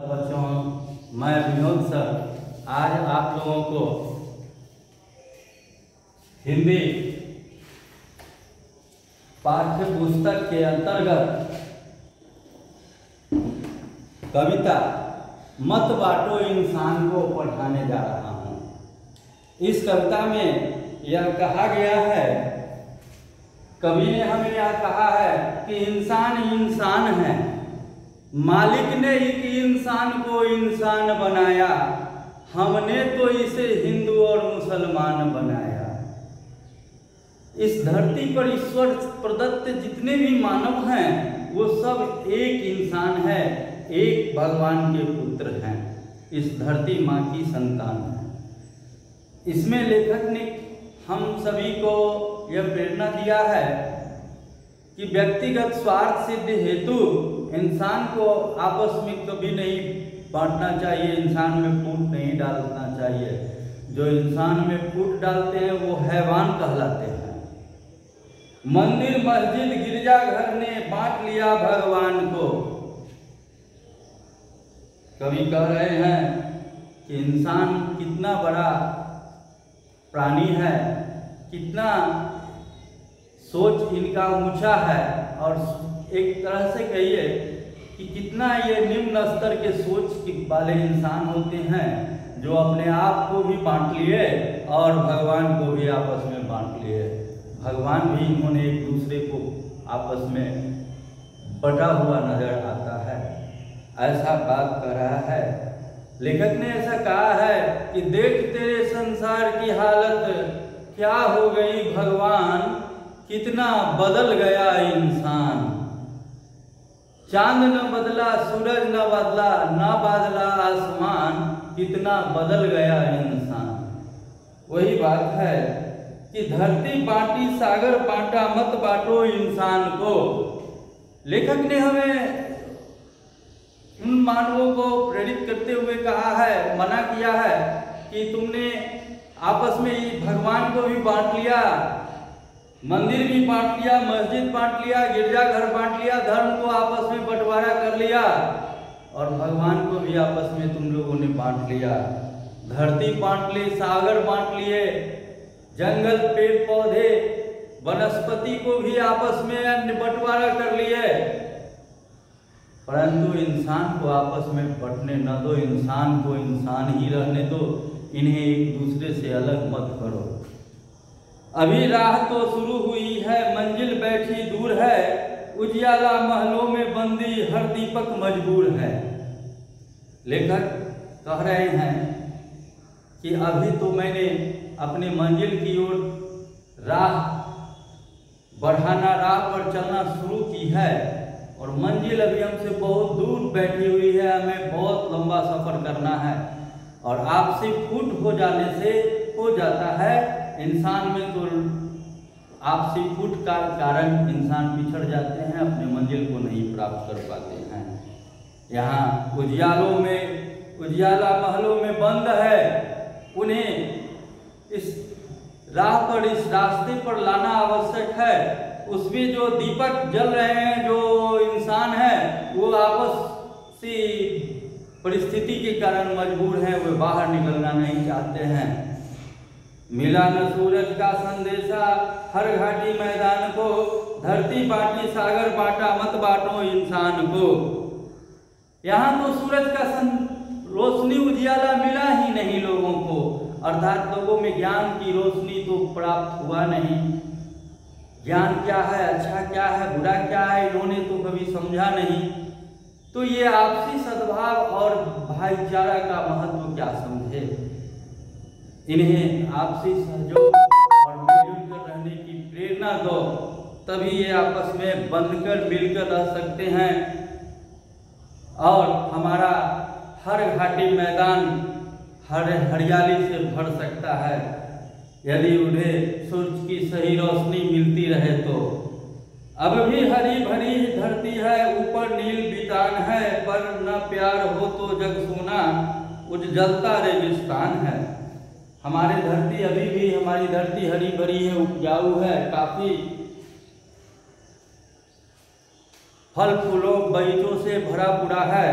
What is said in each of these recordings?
बच्चों, मैं विनोद सर आज आप लोगों को हिंदी पाठ्य पुस्तक के अंतर्गत कविता मत बांटो इंसान को पढ़ाने जा रहा हूँ। इस कविता में यह कहा गया है, कवि ने हमें यह कहा है कि इंसान इंसान है, मालिक ने एक इंसान को इंसान बनाया, हमने तो इसे हिंदू और मुसलमान बनाया। इस धरती पर ईश्वर प्रदत्त जितने भी मानव हैं वो सब एक इंसान है, एक भगवान के पुत्र हैं, इस धरती माँ की संतान है। इसमें लेखक ने हम सभी को यह प्रेरणा दिया है कि व्यक्तिगत स्वार्थ सिद्धि हेतु इंसान को आपस में कभी नहीं बांटना चाहिए, इंसान में फूट नहीं डालना चाहिए। जो इंसान में फूट डालते हैं वो हैवान कहलाते हैं। मंदिर मस्जिद गिरजाघर ने बांट लिया भगवान को। कवि कह रहे हैं कि इंसान कितना बड़ा प्राणी है, कितना सोच इनका ऊंचा है, और एक तरह से कहिए कि कितना ये निम्न स्तर के सोच वाले इंसान होते हैं जो अपने आप को भी बांट लिए और भगवान को भी आपस में बांट लिए। भगवान भी इन्होंने एक दूसरे को आपस में बटा हुआ नजर आता है, ऐसा बात कर रहा है। लेखक ने ऐसा कहा है कि देख तेरे संसार की हालत क्या हो गई भगवान, कितना बदल गया इंसान। चांद न बदला सूरज न बदला, न बदला आसमान, कितना बदल गया इंसान। वही बात है कि धरती बांटी सागर बांटा, मत बांटो इंसान को। लेखक ने हमें उन मानवों को प्रेरित करते हुए कहा है, मना किया है कि तुमने आपस में भगवान को भी बांट लिया, मंदिर भी बांट लिया, मस्जिद बांट लिया, गिरजाघर बांट लिया, धर्म को आपस में बंटवारा कर लिया और भगवान को भी आपस में तुम लोगों ने बांट लिया। धरती बांट ली, सागर बांट लिए, जंगल पेड़ पौधे वनस्पति को भी आपस में बंटवारा कर लिए, परंतु इंसान को आपस में बंटने न दो। इंसान को इंसान ही रहने दो, इन्हें एक दूसरे से अलग मत करो। अभी राह तो शुरू हुई है, मंजिल बैठी दूर है, उजियाला महलों में बंदी हर दीपक मजबूर है। लेखक कह रहे हैं कि अभी तो मैंने अपने मंजिल की ओर राह बढ़ाना, राह पर चलना शुरू की है और मंजिल अभी हमसे बहुत दूर बैठी हुई है, हमें बहुत लंबा सफर करना है। और आपसी फूट हो जाने से हो जाता है इंसान में, तो आपसी फूट का कारण इंसान पिछड़ जाते हैं, अपने मंजिल को नहीं प्राप्त कर पाते हैं। यहाँ उजियाला महलों में बंद है, उन्हें इस राह पर, इस रास्ते पर लाना आवश्यक है। उसमें जो दीपक जल रहे हैं, जो इंसान है, वो आपसी परिस्थिति के कारण मजबूर हैं, वे बाहर निकलना नहीं चाहते हैं। मिला न सूरज का संदेशा हर घाटी मैदान को, धरती बांटी सागर बांटा, मत बांटो इंसान को। यहाँ तो सूरज का रोशनी उजियाला मिला ही नहीं लोगों को, अर्थात लोगों में ज्ञान की रोशनी तो प्राप्त हुआ नहीं। ज्ञान क्या है, अच्छा क्या है, बुरा क्या है, इन्होंने तो कभी समझा नहीं। तो ये आपसी सद्भाव और भाईचारा का महत्व क्या समझे। इन्हें आपसी सहयोग और मिलजुल कर रहने की प्रेरणा दो, तभी ये आपस में बंधकर मिलकर रह सकते हैं और हमारा हर घाटी मैदान हर हरियाली से भर सकता है, यदि उन्हें सूरज की सही रोशनी मिलती रहे तो। अब भी हरी भरी धरती है, ऊपर नील बितान है, पर न प्यार हो तो जग सोना, उजलता रेगिस्तान है। हमारी धरती अभी भी, हमारी धरती हरी भरी है, उपजाऊ है, काफी फल फूलों बगीचों से भरा पूरा है,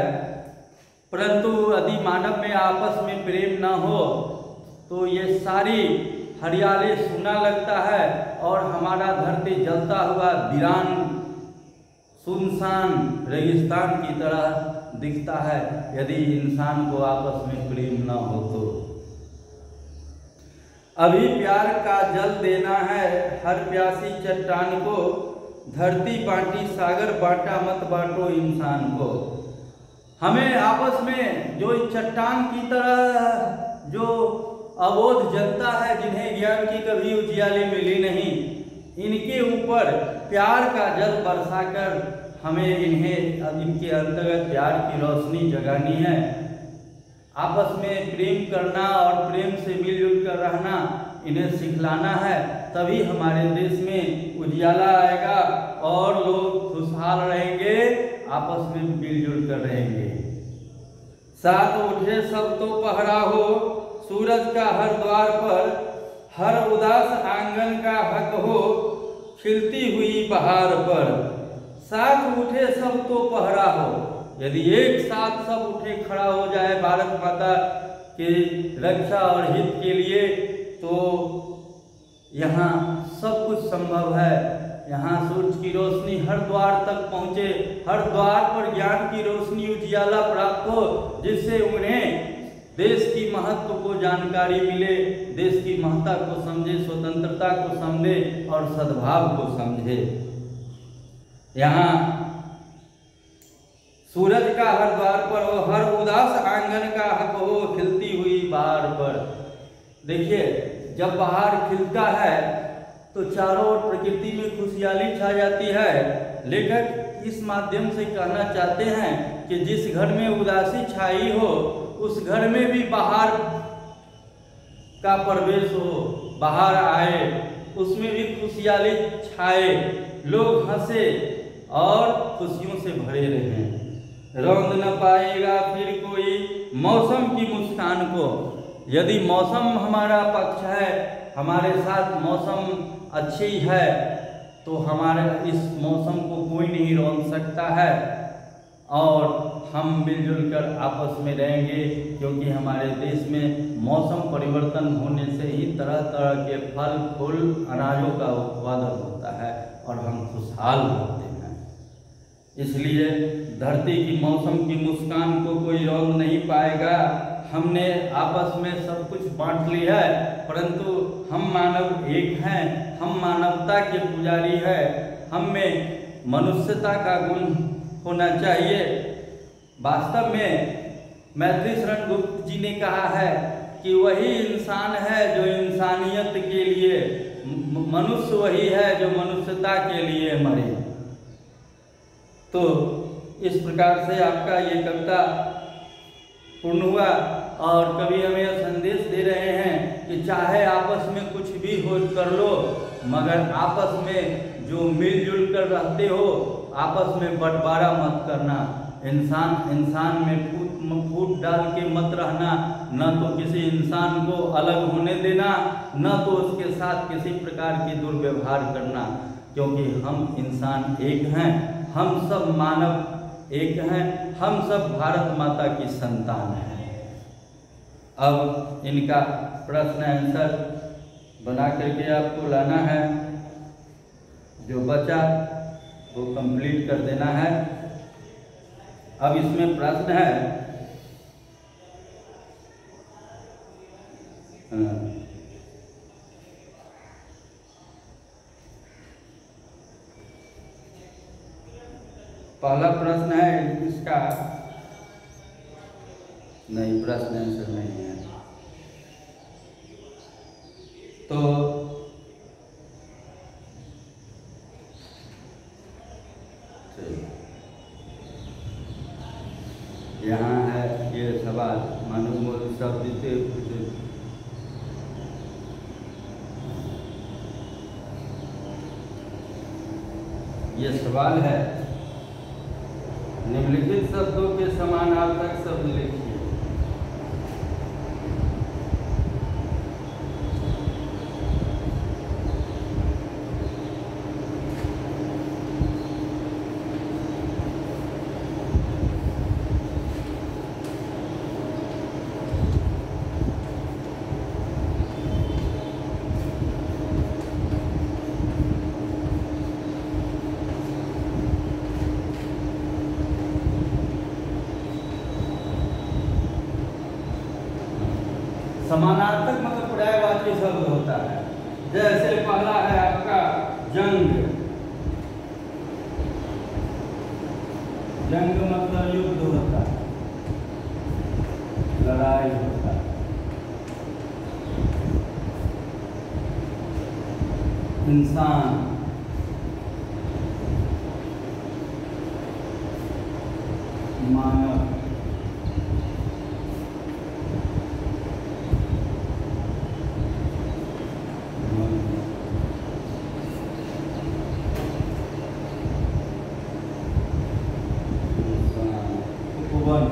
परंतु यदि मानव में आपस में प्रेम न हो तो ये सारी हरियाली सूना लगता है और हमारा धरती जलता हुआ वीरान सुनसान रेगिस्तान की तरह दिखता है यदि इंसान को आपस में प्रेम न हो तो। अभी प्यार का जल देना है हर प्यासी चट्टान को, धरती बांटी सागर बांटा मत बांटो इंसान को। हमें आपस में जो चट्टान की तरह जो अबोध जनता है जिन्हें ज्ञान की कभी उजियाली मिली नहीं, इनके ऊपर प्यार का जल बरसाकर हमें इनके अंतर्गत प्यार की रोशनी जगानी है। आपस में प्रेम करना और प्रेम से मिलजुल कर रहना इन्हें सिखलाना है, तभी हमारे देश में उजियाला आएगा और लोग खुशहाल रहेंगे, आपस में मिलजुल कर रहेंगे। साथ उठे सब तो पहरा हो सूरज का हर द्वार पर, हर उदास आंगन का हक हो खिलती हुई बहार पर। साथ उठे सब तो पहरा हो, यदि एक साथ सब उठे खड़ा हो जाए भारत माता के रक्षा और हित के लिए तो यहाँ सब कुछ संभव है। यहाँ सूरज की रोशनी हर द्वार तक पहुँचे, हर द्वार पर ज्ञान की रोशनी उजियाला प्राप्त हो, जिससे उन्हें देश की महत्व को जानकारी मिले, देश की महत्ता को समझे, स्वतंत्रता को समझे और सद्भाव को समझे। यहाँ सूरज का हर द्वार पर हो, हर उदास आंगन का हक हो खिलती हुई बहार पर। देखिए, जब बहार खिलता है तो चारों ओर प्रकृति में खुशहाली छा जाती है। लेखक इस माध्यम से कहना चाहते हैं कि जिस घर में उदासी छाई हो उस घर में भी बहार का प्रवेश हो, बहार आए, उसमें भी खुशहाली छाए, लोग हंसे और खुशियों से भरे रहें। रौंद न पाएगा फिर कोई मौसम की मुस्कान को। यदि मौसम हमारा पक्ष है, हमारे साथ मौसम अच्छी है, तो हमारे इस मौसम को कोई नहीं रोक सकता है और हम मिलजुल कर आपस में रहेंगे, क्योंकि हमारे देश में मौसम परिवर्तन होने से ही तरह तरह के फल फूल अनाजों का उत्पादन होता है और हम खुशहाल होते हैं। इसलिए धरती की मौसम की मुस्कान को कोई रोक नहीं पाएगा। हमने आपस में सब कुछ बांट लिया है, परंतु हम मानव एक हैं, हम मानवता के पुजारी हैं। हम में मनुष्यता का गुण होना चाहिए। वास्तव में मैत्री शरण गुप्त जी ने कहा है कि वही इंसान है जो इंसानियत के लिए, मनुष्य वही है जो मनुष्यता के लिए मरे। तो इस प्रकार से आपका ये कविता पूर्ण हुआ और कवि हमें यह संदेश दे रहे हैं कि चाहे आपस में कुछ भी हो कर लो, मगर आपस में जो मिलजुल कर रहते हो आपस में बंटवारा मत करना। इंसान में फूट डाल के मत रहना, न तो किसी इंसान को अलग होने देना, न तो उसके साथ किसी प्रकार की दुर्व्यवहार करना, क्योंकि हम इंसान एक हैं, हम सब मानव एक हैं, हम सब भारत माता की संतान हैं। अब इनका प्रश्न आंसर बना करके आपको लाना है, जो बचा वो कंप्लीट कर देना है। अब इसमें प्रश्न है, पहला प्रश्न है इसका, नहीं प्रश्न आंसर नहीं है, तो यहाँ है ये सवाल, मानव मूल शब्द से ये सवाल है, निम्नलिखित शब्दों के समानार्थक शब्द लिखिए। समानार्थक मतलब पर्यायवाची शब्द होता है। जैसे पहला है आपका जंग। जंग मतलब युद्ध होता है, लड़ाई होता है। इंसान, मानव, उपवन,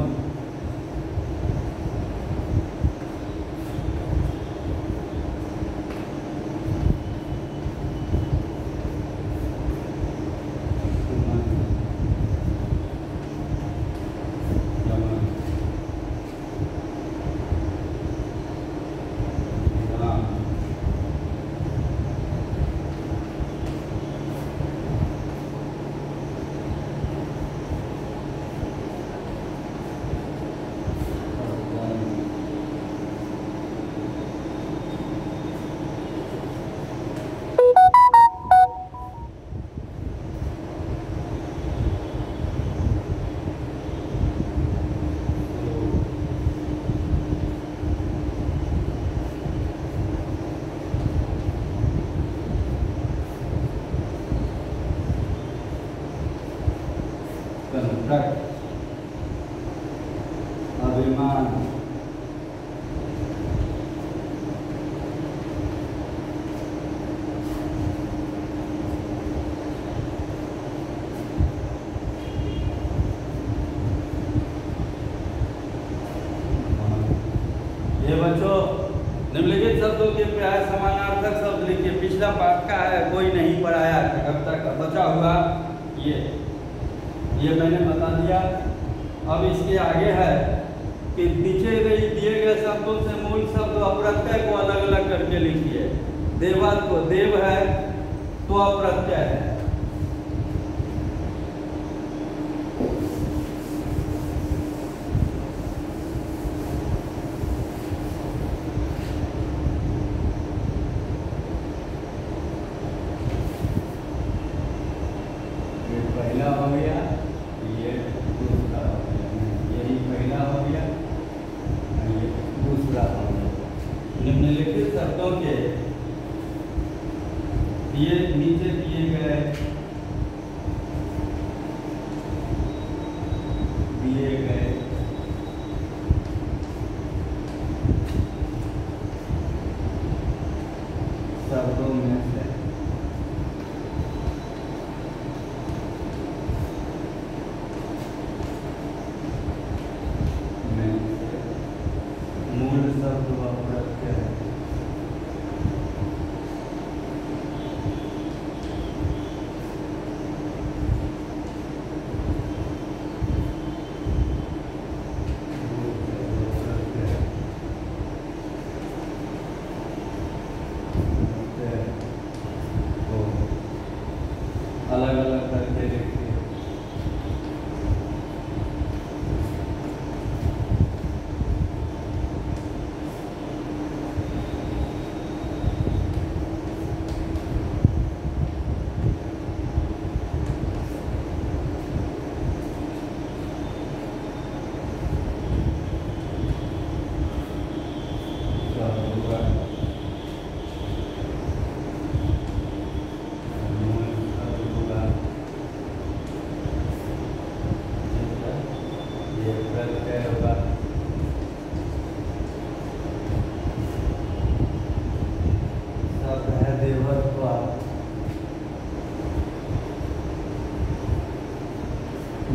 अभिमान, ये बच्चों निम्नलिखित शब्दों के प्राय समानार्थक शब्द लिखिए। पिछला पाठ का है, कोई नहीं पढ़ाया कविता का बचा हुआ ये मैंने बता दिया। अब इसके आगे है कि नीचे दिए गए शब्दों से मूल शब्द अप्रत्यय को अलग अलग करके लिखिए। देवा को देव है तो अप्रत्यय है। ये पहला हो गया, ये दूसरा हो गया, यही पहला हो गया, ये दूसरा हो गया। निम्नलिखित शब्दों के ये नीचे दिए गए शब्दों में से मूल शब्द व प्रत्यय अलग अलग करके लिखिए।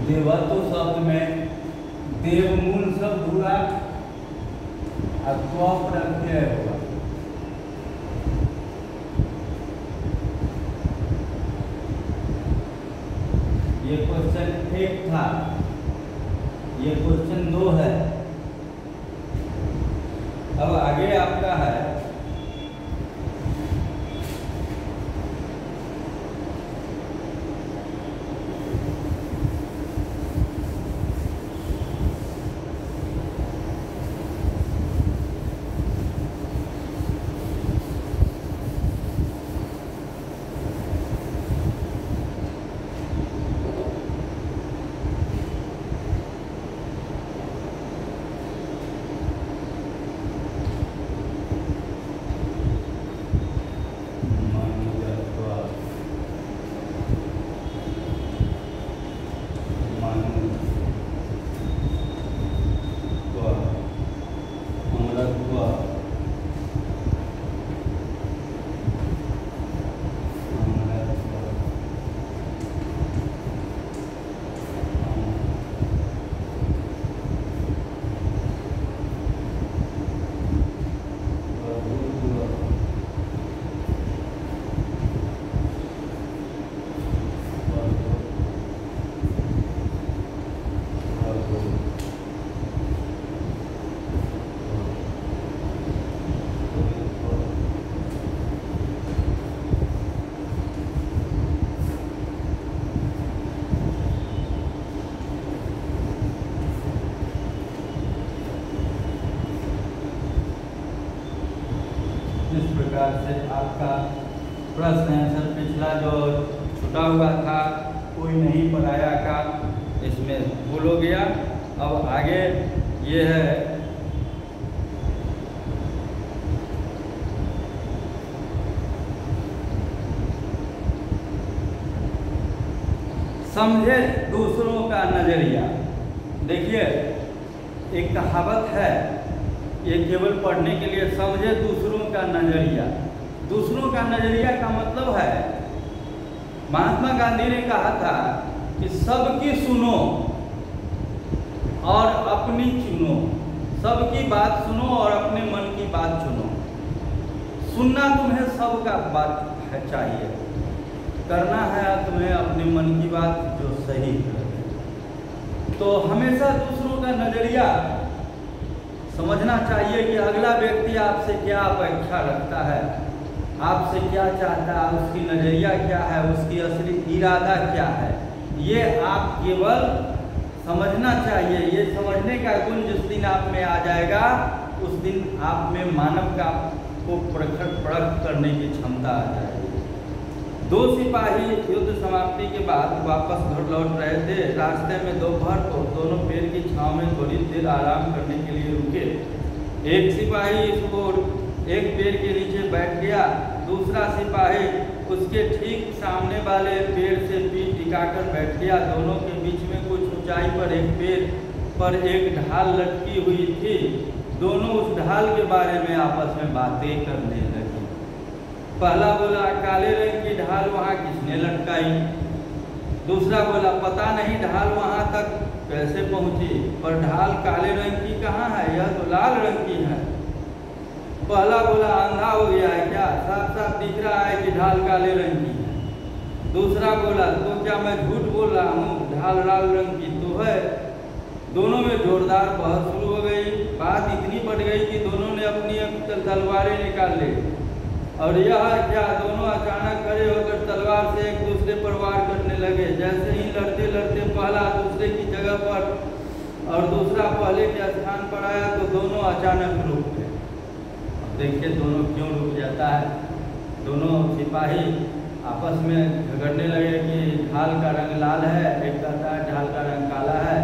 देवत्व शब्द में देव मूल शब्द हुआ अथवा प्रत्यय हुआ। ये क्वेश्चन 1 था, ये क्वेश्चन 2 है। अब आगे आपका है प्रकार से आपका प्रश्न आंसर पिछला जो छुटा हुआ था कोई नहीं पढ़ाया का इसमें भूल हो गया। अब आगे ये है समझे दूसरों का नजरिया। देखिए एक कहावत है, ये केवल पढ़ने के लिए, समझे दूसरों का नजरिया। दूसरों का नजरिया का मतलब है, महात्मा गांधी ने कहा था कि सबकी सुनो और अपनी चुनो, सबकी बात सुनो और अपने मन की बात चुनो। सुनना तुम्हें सबका बात है चाहिए, करना है तुम्हें अपने मन की बात जो सही है। तो हमेशा दूसरों का नजरिया समझना चाहिए कि अगला व्यक्ति आपसे क्या अपेक्षा रखता है, आपसे क्या चाहता है, उसकी नजरिया क्या है, उसकी असली इरादा क्या है। ये आप केवल समझना चाहिए। ये समझने का गुण जिस दिन आप में आ जाएगा उस दिन आप में मानव का को परख करने की क्षमता आ जाएगी। दो सिपाही युद्ध समाप्ति के बाद वापस घर लौट रहे थे। रास्ते में दोपहर को दोनों पेड़ की छांव में थोड़ी देर आराम करने के लिए रुके। एक सिपाही एक पेड़ के नीचे बैठ गया, दूसरा सिपाही उसके ठीक सामने वाले पेड़ से पीठ टिकाकर बैठ गया। दोनों के बीच में कुछ ऊंचाई पर एक पेड़ पर एक ढाल लटकी हुई थी। दोनों उस ढाल के बारे में आपस में बातें करने लगे। पहला बोला, काले रंग की ढाल वहाँ किसने लटकाई? दूसरा बोला, पता नहीं ढाल वहाँ तक कैसे पहुँची, पर ढाल काले रंग की कहाँ है, यह तो लाल रंग की है। पहला बोला, अंधा हो गया है क्या, साफ साफ दिख रहा है कि ढाल काले रंग की है। दूसरा बोला, तो क्या मैं झूठ बोल रहा हूँ, ढाल लाल रंग की तो है। दोनों में जोरदार बहस शुरू हो गई। बात इतनी बढ़ गई कि दोनों ने अपनी तलवारें निकाल ली। और यह क्या, दोनों अचानक खड़े होकर तलवार से एक दूसरे पर वार करने लगे। जैसे ही लड़ते लड़ते पहला दूसरे की जगह पर और दूसरा पहले के स्थान पर आया तो दोनों अचानक रुक गए। अब देखिए दोनों क्यों रुक जाता है। दोनों सिपाही आपस में झगड़ने लगे कि ढाल का रंग लाल है, एक कहता है ढाल का रंग काला है।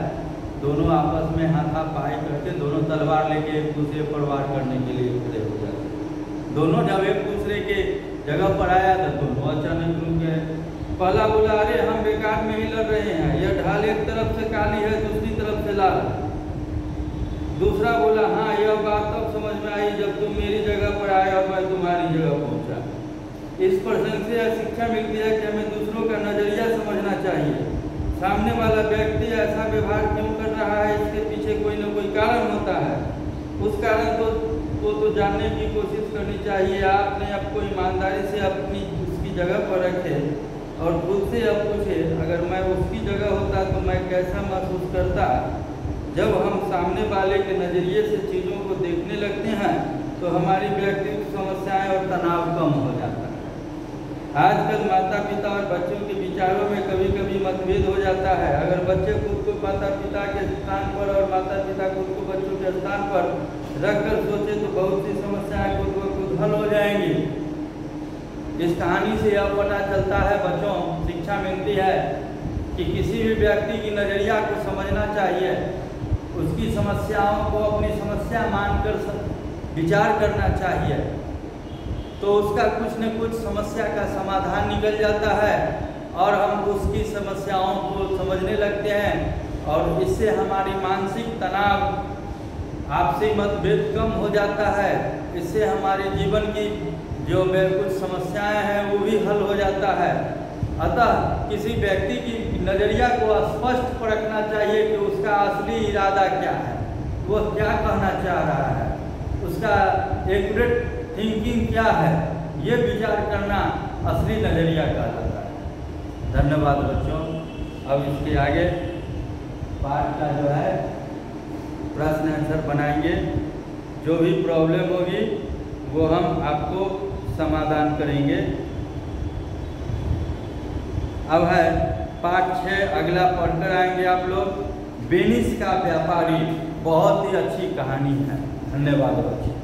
दोनों आपस में हाथापाई करके दोनों तलवार लेके एक दूसरे पर वार करने के लिए खड़े हो जाते। दोनों जब एक दूसरे के जगह पर आया तो दोनों अचानक रुक गए। पहला बोला, अरे हम बेकार में ही लड़ रहे हैं, यह ढाल एक तरफ से काली है दूसरी तरफ से लाल। दूसरा बोला, हाँ यह बात तब समझ में आई जब तुम मेरी जगह पर आए और मैं तुम्हारी जगह पहुंचा। इस प्रसंग से यह शिक्षा मिलती है कि हमें दूसरों का नजरिया समझना चाहिए। सामने वाला व्यक्ति ऐसा व्यवहार क्यों कर रहा है, इसके पीछे कोई न कोई कारण होता है। उस कारण को जानने की कोशिश करनी चाहिए। आपने आपको ईमानदारी से अपनी उसकी जगह पर रखे और खुद से अब पूछे, अगर मैं उसकी जगह होता तो मैं कैसा महसूस करता। जब हम सामने वाले के नज़रिए से चीज़ों को देखने लगते हैं तो हमारी व्यक्तिगत समस्याएं और तनाव कम हो जाता है। आजकल माता पिता और बच्चों के विचारों में कभी कभी मतभेद हो जाता है। अगर बच्चे खुद को माता पिता के स्थान पर और माता पिता खुद को बच्चों के स्थान पर रखकर सोचे तो बहुत सी समस्याएं खुद ब खुद हल हो जाएंगी। इस कहानी से यह पता चलता है, बच्चों शिक्षा मिलती है कि किसी भी व्यक्ति की नज़रिया को समझना चाहिए, उसकी समस्याओं को अपनी समस्या मानकर विचार करना चाहिए, तो उसका कुछ न कुछ समस्या का समाधान निकल जाता है और हम उसकी समस्याओं को समझने लगते हैं और इससे हमारी मानसिक तनाव, आपसी मतभेद कम हो जाता है। इससे हमारे जीवन की जो कुछ समस्याएं हैं वो भी हल हो जाता है। अतः किसी व्यक्ति की नज़रिया को स्पष्ट परखना चाहिए कि उसका असली इरादा क्या है, वह क्या कहना चाह रहा है, उसका एक्यूरेट थिंकिंग क्या है, ये विचार करना असली नज़रिया कहलाता है। धन्यवाद बच्चों। अब इसके आगे पाठ का जो है प्रश्न आंसर बनाएंगे। जो भी प्रॉब्लम होगी वो हम आपको समाधान करेंगे। अब है पाठ 6, अगला पढ़कर आएंगे आप लोग। वेनिस का व्यापारी, बहुत ही अच्छी कहानी है। धन्यवाद बच्चों।